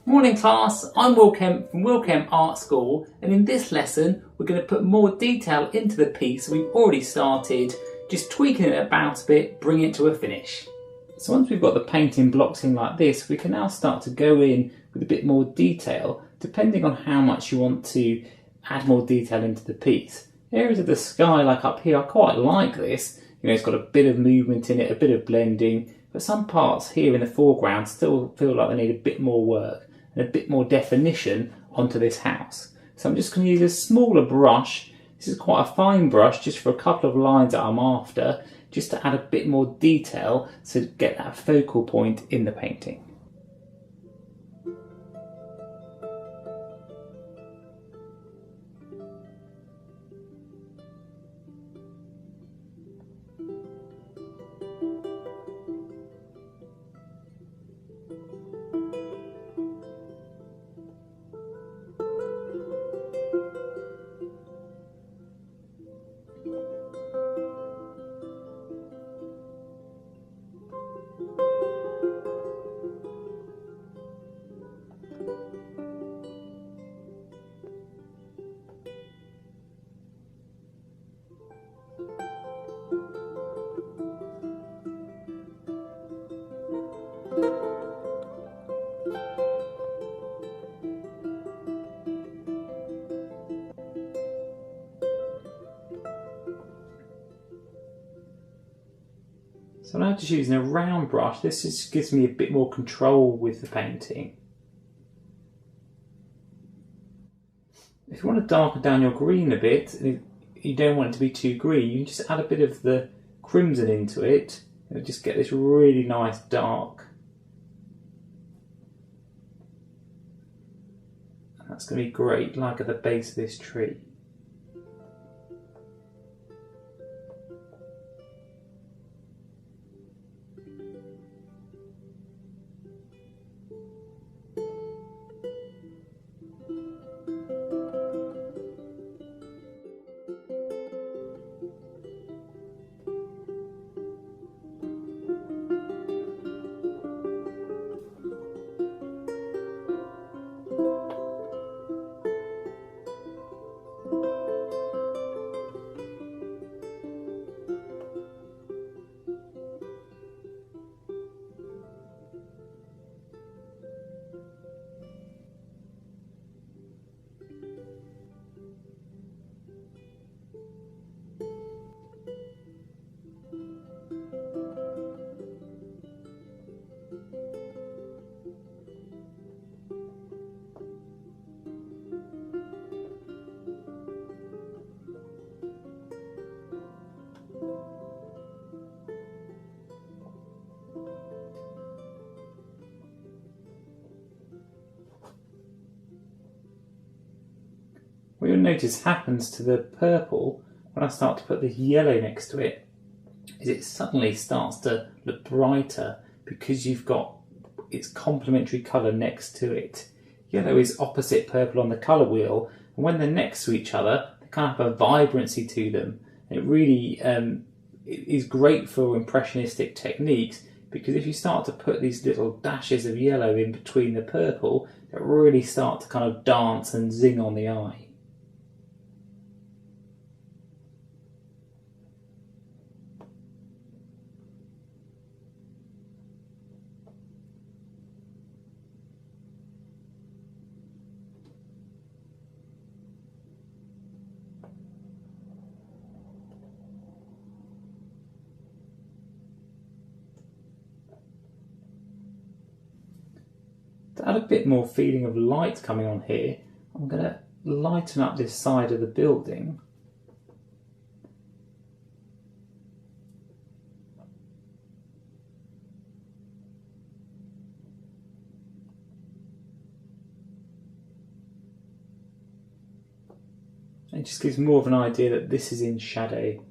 Morning class, I'm Wilkes from Wilkes Art School, and in this lesson we're going to put more detail into the piece we've already started, just tweaking it about a bit, bring it to a finish. So once we've got the painting blocks in like this, we can now start to go in with a bit more detail, depending on how much you want to add more detail into the piece. Areas of the sky, like up here, I quite like this. It's got a bit of movement in it, a bit of blending, but some parts here in the foreground still feel like they need a bit more work and a bit more definition onto this house. So I'm just going to use a smaller brush. This is quite a fine brush, just for a couple of lines that I'm after, just to add a bit more detail to get that focal point in the painting. So now just using a round brush, this just gives me a bit more control with the painting. If you want to darken down your green a bit, you don't want it to be too green, you can just add a bit of the crimson into it and just get this really nice dark. And that's going to be great, like at the base of this tree. What you'll notice happens to the purple when I start to put the yellow next to it is it suddenly starts to look brighter because you've got its complementary colour next to it. Yellow is opposite purple on the colour wheel, and when they're next to each other, they kind of have a vibrancy to them. And it really is great for impressionistic techniques, because if you start to put these little dashes of yellow in between the purple, it really start to kind of dance and zing on the eye. To add a bit more feeling of light coming on here, I'm going to lighten up this side of the building. It just gives more of an idea that this is in shadow.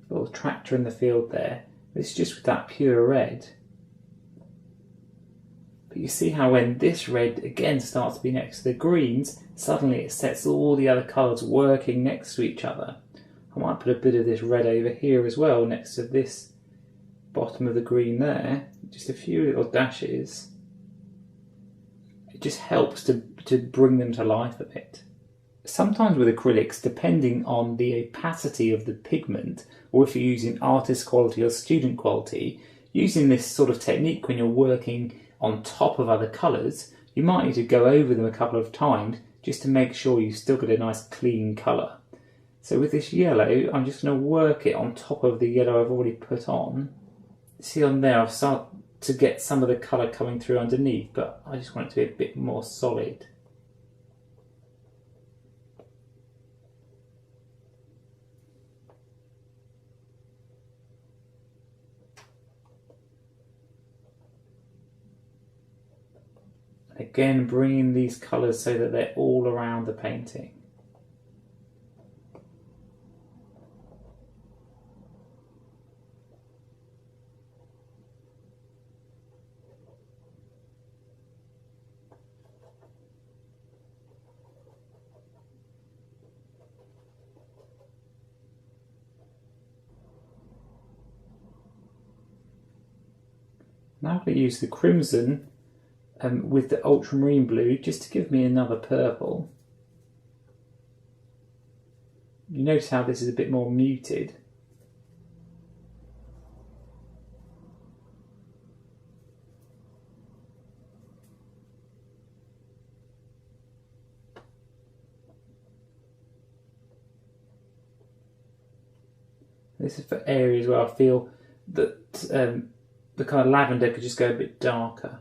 little tractor in the field there. This is just with that pure red. But you see how when this red again starts to be next to the greens, suddenly it sets all the other colours working next to each other. I might put a bit of this red over here as well, next to this bottom of the green there. Just a few little dashes. It just helps to bring them to life a bit. Sometimes with acrylics, depending on the opacity of the pigment, or if you're using artist quality or student quality, using this sort of technique when you're working on top of other colours, you might need to go over them a couple of times just to make sure you've still got a nice clean colour. So with this yellow, I'm just going to work it on top of the yellow I've already put on. See on there, I've started to get some of the colour coming through underneath, but I just want it to be a bit more solid. Again, bringing these colours so that they're all around the painting. Now I'm going to use the crimson with the ultramarine blue just to give me another purple. You notice how this is a bit more muted. This is for areas where I feel that the kind of lavender could just go a bit darker.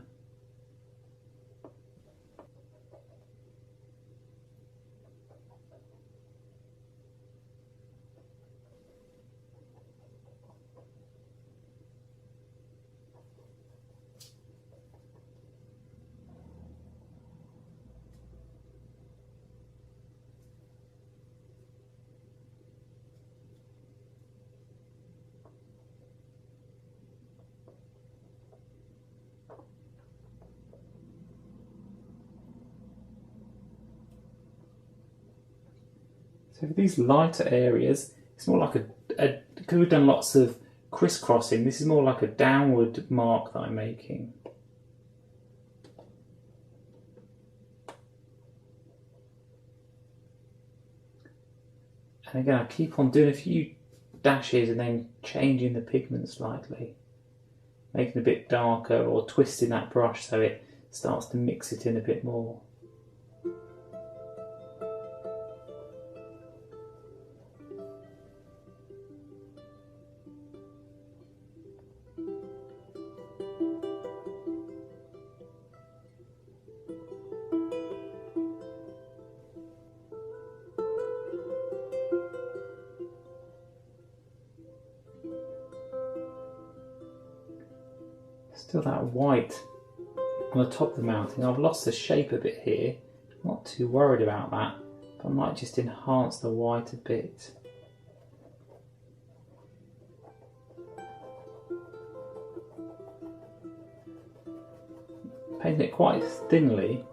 So for these lighter areas, it's more like because we've done lots of crisscrossing, this is more like a downward mark that I'm making. And again, I keep on doing a few dashes and then changing the pigment slightly, making it a bit darker or twisting that brush so it starts to mix it in a bit more. Still that white on the top of the mountain. I've lost the shape a bit here. I'm not too worried about that, but I might just enhance the white a bit. Paint it quite thinly.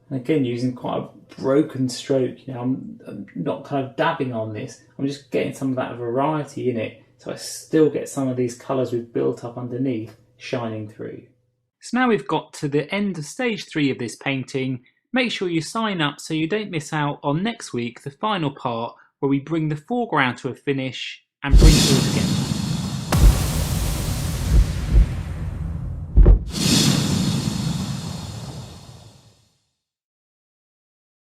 And again, using quite a broken stroke, I'm not kind of dabbing on this, I'm just getting some of that variety in it, so I still get some of these colours we've built up underneath shining through. So now we've got to the end of stage 3 of this painting. Make sure you sign up so you don't miss out on next week, the final part, where we bring the foreground to a finish and bring it all together.